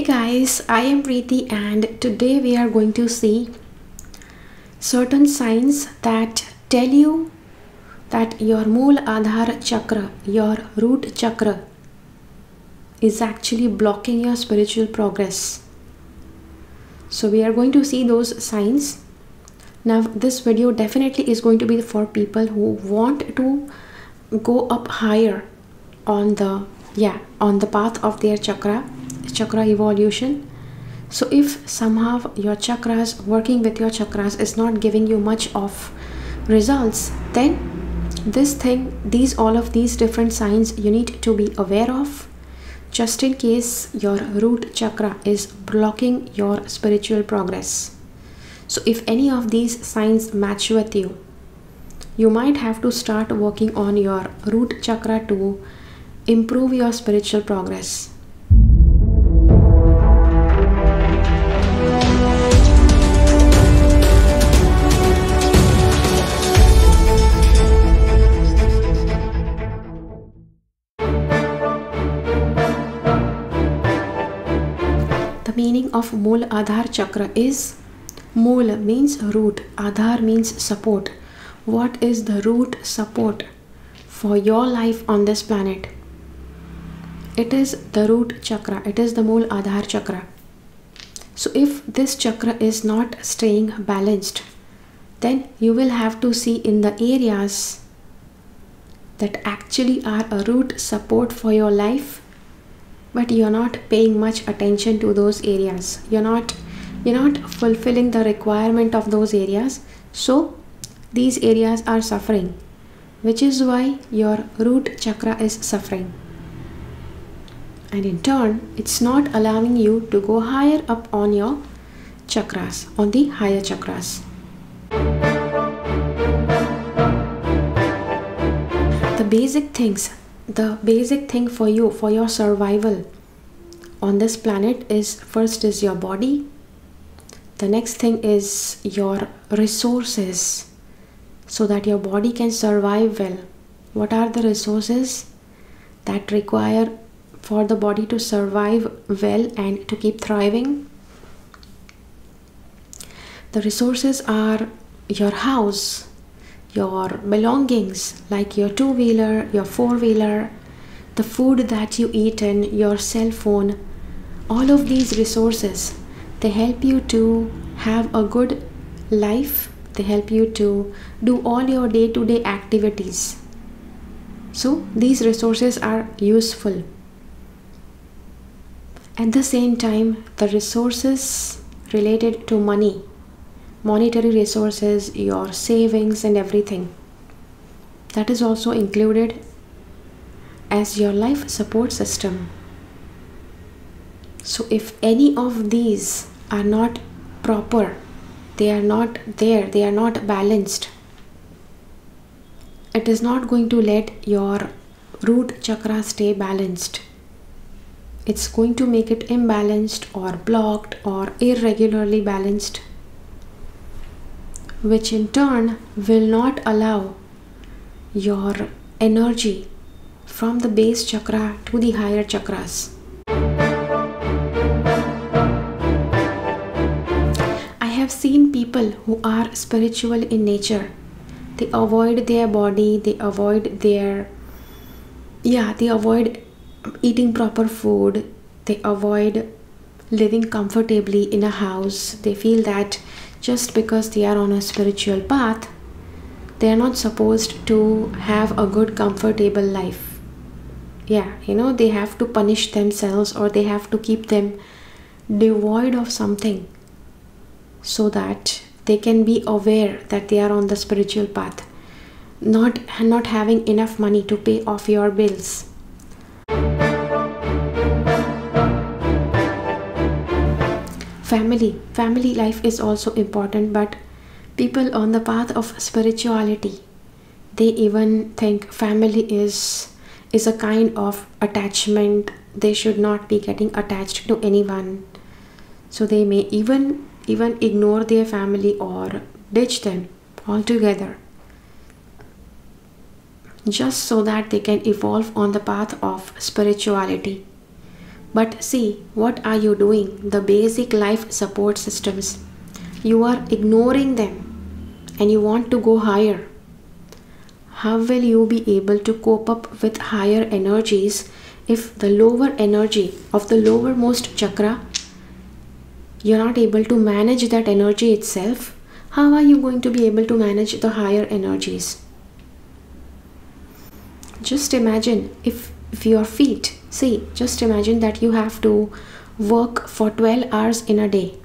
guys, I am Preeti and today we are going to see certain signs that tell you that your Mooladhara chakra, your root chakra, is actually blocking your spiritual progress. So we are going to see those signs. Now this video definitely is going to be for people who want to go up higher on the path of their chakra evolution. So if somehow your chakras, working with your chakras is not giving you much of results, then all of these different signs you need to be aware of, just in case your root chakra is blocking your spiritual progress. So if any of these signs match with you, you might have to start working on your root chakra to improve your spiritual progress. The meaning of Mooladhara chakra is Mool means root, Adhar means support. What is the root support for your life on this planet? It is the root chakra, it is the Mooladhara chakra. So if this chakra is not staying balanced, then you will have to see in the areas that actually are a root support for your life, but you're not paying much attention to those areas. You're not fulfilling the requirement of those areas. So these areas are suffering, which is why your root chakra is suffering. And in turn, it's not allowing you to go higher up on your chakras, on the higher chakras. The basic thing for you, for your survival on this planet is, first is your body. The next thing is your resources, so that your body can survive well. What are the resources that require for the body to survive well and to keep thriving? The resources are your house, your belongings like your two-wheeler, your four-wheeler, the food that you eat in, your cell phone. All of these resources, they help you to have a good life. They help you to do all your day-to-day activities. So these resources are useful. At the same time, the resources related to money, monetary resources, your savings and everything, that is also included as your life support system. So if any of these are not proper, they are not there, they are not balanced, it is not going to let your root chakra stay balanced. It's going to make it imbalanced or blocked or irregularly balanced, which in turn will not allow your energy from the base chakra to the higher chakras. I have seen people who are spiritual in nature. They avoid their body, they avoid eating proper food, they avoid living comfortably in a house. They feel that just because they are on a spiritual path, they are not supposed to have a good comfortable life. They have to punish themselves, or they have to keep them devoid of something so that they can be aware that they are on the spiritual path. Not having enough money to pay off your bills. Family life is also important, but people on the path of spirituality, they even think family is a kind of attachment. They should not be getting attached to anyone. So they may even ignore their family or ditch them altogether, just so that they can evolve on the path of spirituality. But see, what are you doing? The basic life support systems. You are ignoring them and you want to go higher. How will you be able to cope up with higher energies if the lower energy of the lowermost chakra, you're not able to manage that energy itself? How are you going to be able to manage the higher energies? Just imagine if your feet, see, just imagine that you have to work for 12 hours in a day.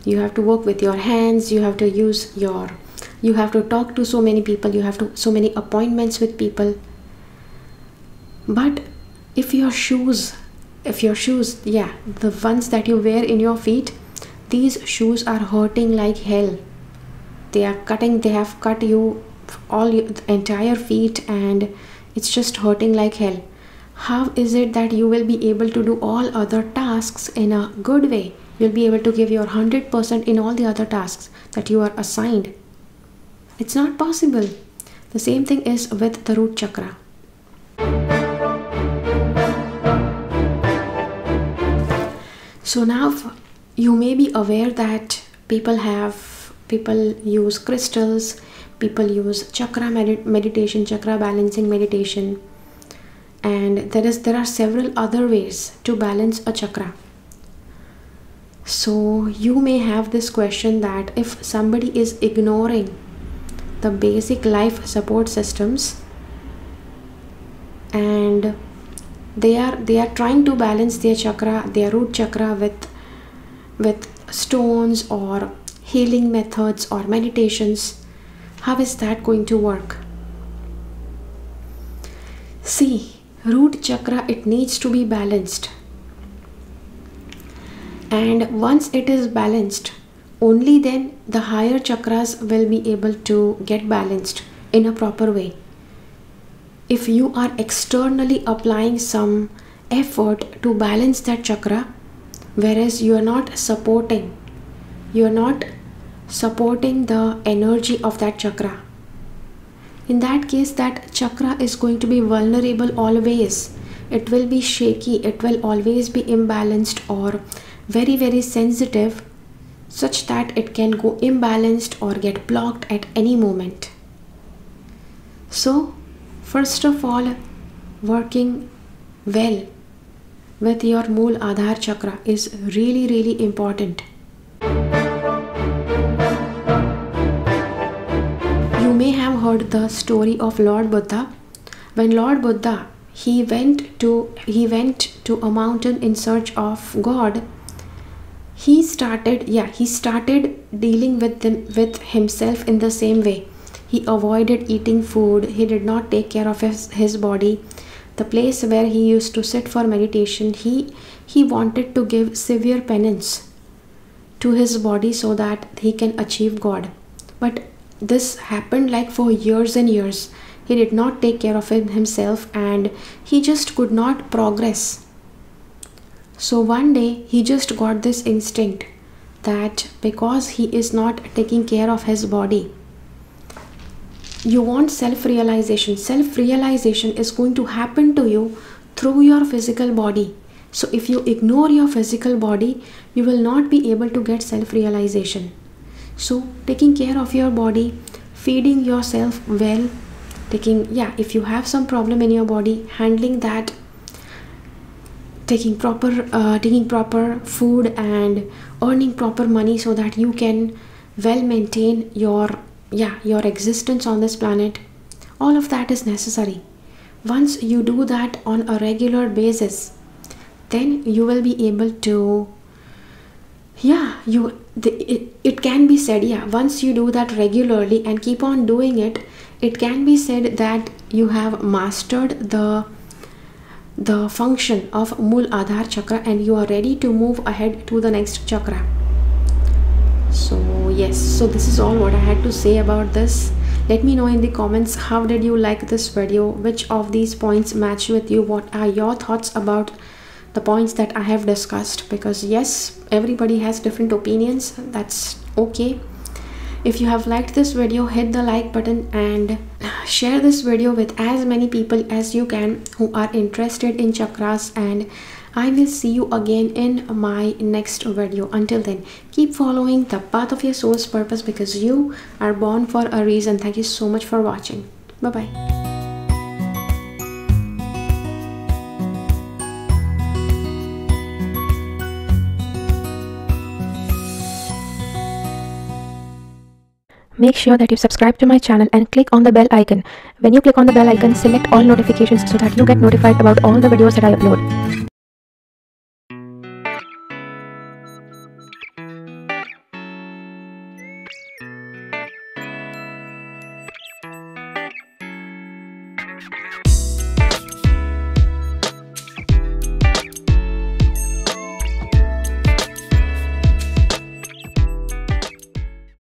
You have to work with your hands, you have to talk to so many people, you have to so many appointments with people. But if your shoes, yeah, the ones that you wear in your feet, these shoes are hurting like hell. They have cut you all the entire feet and it's just hurting like hell. How is it that you will be able to do all other tasks in a good way? You'll be able to give your 100% in all the other tasks that you are assigned. It's not possible. The same thing is with the root chakra. So now you may be aware that people use crystals, people use chakra meditation, chakra balancing meditation, and there are several other ways to balance a chakra. So you may have this question that if somebody is ignoring the basic life support systems and they are trying to balance their chakra, their root chakra with stones or healing methods or meditations, how is that going to work? See, root chakra, it needs to be balanced. And once it is balanced, only then the higher chakras will be able to get balanced in a proper way. If you are externally applying some effort to balance that chakra, whereas you are not supporting the energy of that chakra, in that case that chakra is going to be vulnerable always. It will be shaky, it will always be imbalanced or very, very sensitive, such that it can go imbalanced or get blocked at any moment. So first of all, working well with your Mooladhara chakra is really, really important. You may have heard the story of Lord Buddha. When Lord Buddha he went to a mountain in search of God, he started dealing with himself in the same way. He avoided eating food, he did not take care of his body. The place where he used to sit for meditation, he wanted to give severe penance to his body so that he can achieve God. But this happened like for years and years. He did not take care of himself and he just could not progress. So one day he just got this instinct that because he is not taking care of his body, you want self-realization. Self-realization is going to happen to you through your physical body. So if you ignore your physical body, you will not be able to get self-realization. So taking care of your body, feeding yourself well, if you have some problem in your body, handling that, taking proper food and earning proper money so that you can well maintain your existence on this planet. All of that is necessary. Once you do that on a regular basis, then you will be able to it can be said, once you do that regularly and keep on doing it, it can be said that you have mastered the function of Mooladhara chakra and you are ready to move ahead to the next chakra. So yes, so this is all what I had to say about this. Let me know in the comments, how did you like this video? Which of these points match with you? What are your thoughts about the points that I have discussed? Because yes, everybody has different opinions. That's okay. If you have liked this video, hit the like button and share this video with as many people as you can who are interested in chakras and I will see you again in my next video. Until then, keep following the path of your soul's purpose, because you are born for a reason. Thank you so much for watching. Bye bye. Make sure that you subscribe to my channel and click on the bell icon. When you click on the bell icon, select all notifications so that you get notified about all the videos that I upload.